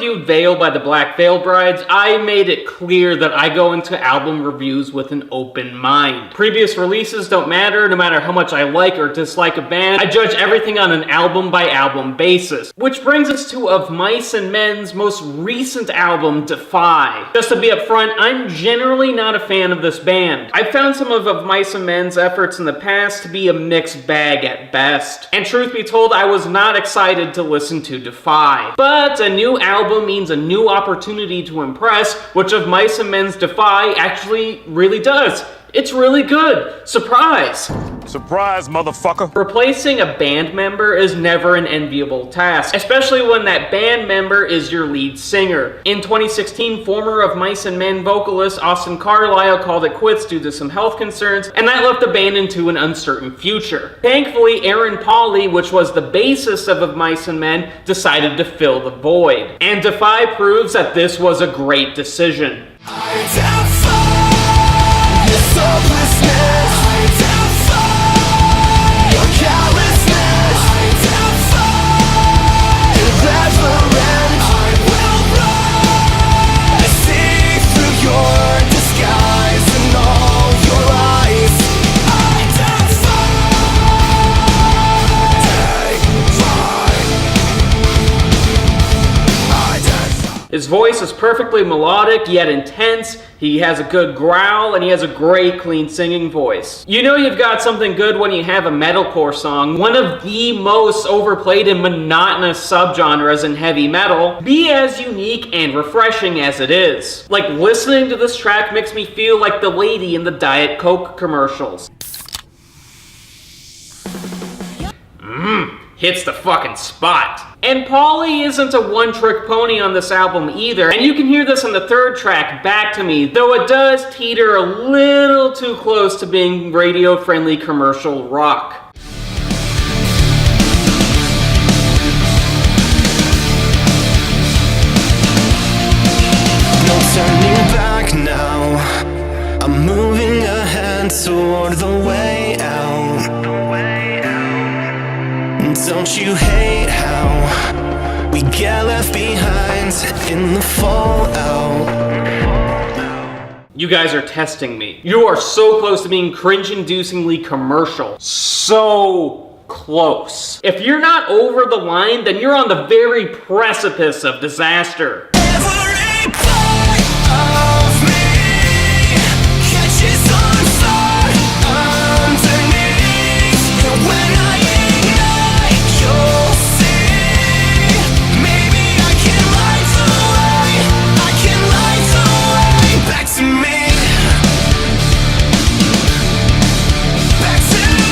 reviewed Veil by the Black Veil Brides, I made it clear that I go into album reviews with an open mind. Previous releases don't matter, no matter how much I like or dislike a band. I judge everything on an album by album basis. Which brings us to Of Mice and Men's most recent album, Defy. Just to be upfront, I'm generally not a fan of this band. I've found some of Mice and Men's efforts in the past to be a mixed bag at best. And truth be told, I was not excited to listen to Defy. But a new album means a new opportunity to impress, which Of Mice and Men's Defy actually really does. It's really good. Surprise! Surprise, motherfucker! Replacing a band member is never an enviable task, especially when that band member is your lead singer. In 2016, former Of Mice and Men vocalist Austin Carlile called it quits due to some health concerns, and that left the band into an uncertain future. Thankfully, Aaron Pauley, which was the bassist of Mice and Men, decided to fill the void. And Defy proves that this was a great decision. His voice is perfectly melodic, yet intense. He has a good growl, and he has a great, clean singing voice. You know you've got something good when you have a metalcore song, one of the most overplayed and monotonous subgenres in heavy metal, be as unique and refreshing as it is. Like, listening to this track makes me feel like the lady in the Diet Coke commercials. Hits the fucking spot. And Pauley isn't a one-trick pony on this album either, and you can hear this on the third track, Back to Me, though it does teeter a little too close to being radio-friendly commercial rock. No turning back now, I'm moving ahead toward the way out. Don't you hate how we get left behind in the fallout? You guys are testing me. You are so close to being cringe-inducingly commercial. So close. If you're not over the line, then you're on the very precipice of disaster. Every part of me catches on fire underneath, and when I ignite, you'll see. Maybe I can light the way, I can light the way back to me. Back to me.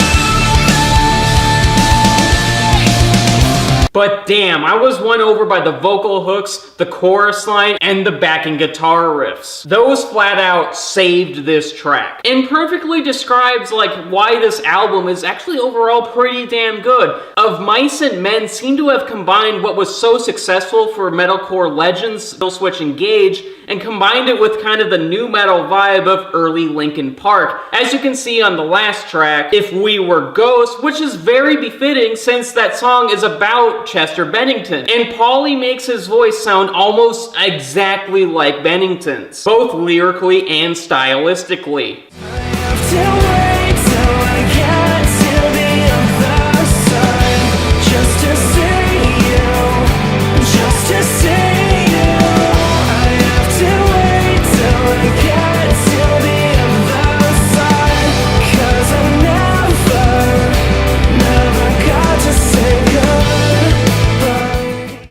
But damn, I was won over by the vocal hooks, the chorus line, and the backing guitar riffs. Those flat out saved this track, and perfectly describes like why this album is actually overall pretty damn good. Of Mice and Men seem to have combined what was so successful for metalcore legends, Killswitch Engage, and combined it with kind of the new metal vibe of early Linkin Park, as you can see on the last track, If We Were Ghosts, which is very befitting since that song is about Chester Bennington. And Pauley makes his voice sound almost exactly like Bennington's, both lyrically and stylistically.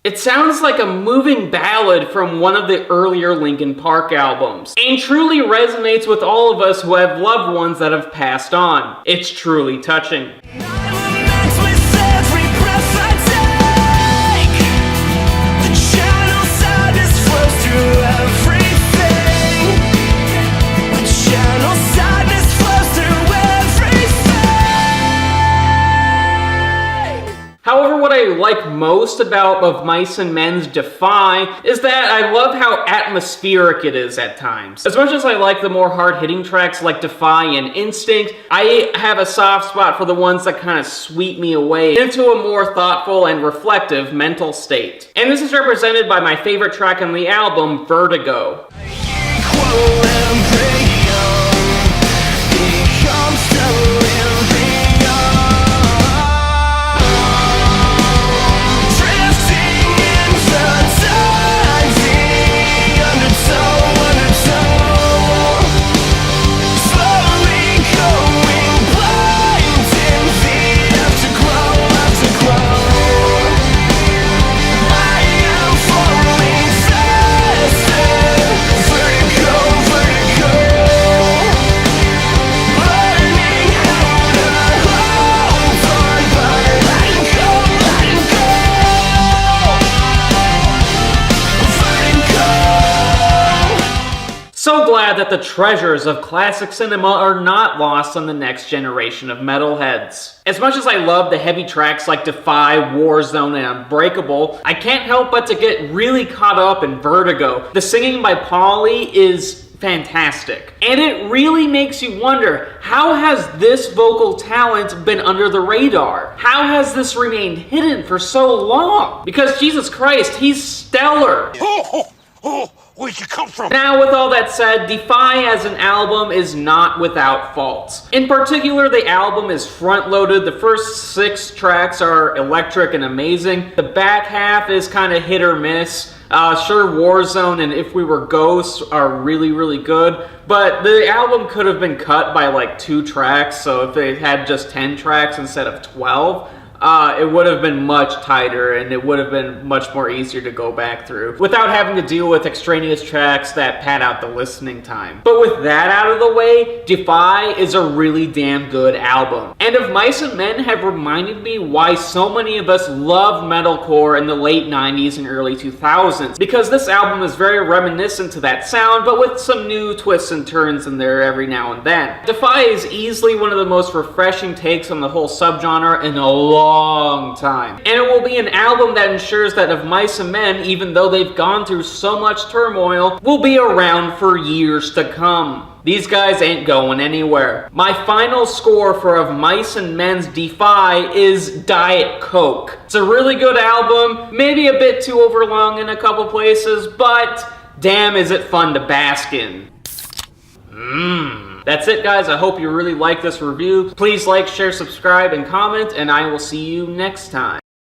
It sounds like a moving ballad from one of the earlier Linkin Park albums, and truly resonates with all of us who have loved ones that have passed on. It's truly touching. However, what I I like most about Of Mice and Men's Defy is that I love how atmospheric it is at times. As much as I like the more hard-hitting tracks like Defy and Instinct, I have a soft spot for the ones that kind of sweep me away into a more thoughtful and reflective mental state. And this is represented by my favorite track on the album, Vertigo. So glad that the treasures of classic cinema are not lost on the next generation of metalheads. As much as I love the heavy tracks like Defy, Warzone, and Unbreakable, I can't help but to get really caught up in Vertigo. The singing by Pauley is fantastic. And it really makes you wonder, how has this vocal talent been under the radar? How has this remained hidden for so long? Because Jesus Christ, he's stellar. Where'd you come from? Now, with all that said, Defy as an album is not without faults. In particular, the album is front-loaded. The first 6 tracks are electric and amazing. The back half is kind of hit or miss. Sure, Warzone and If We Were Ghosts are really, really good, but the album could have been cut by like 2 tracks, so if they had just 10 tracks instead of 12, it would have been much tighter and it would have been much more easier to go back through without having to deal with extraneous tracks that pad out the listening time. But with that out of the way, Defy is a really damn good album. And Of Mice and Men have reminded me why so many of us loved metalcore in the late 90s and early 2000s, because this album is very reminiscent to that sound, but with some new twists and turns in there every now and then. Defy is easily one of the most refreshing takes on the whole subgenre in a long time. And it will be an album that ensures that Of Mice and Men, even though they've gone through so much turmoil, will be around for years to come. These guys ain't going anywhere. My final score for Of Mice and Men's Defy is Diet Coke. It's a really good album, maybe a bit too overlong in a couple places, but damn is it fun to bask in. That's it, guys. I hope you really like this review. Please like, share, subscribe, and comment, and I will see you next time.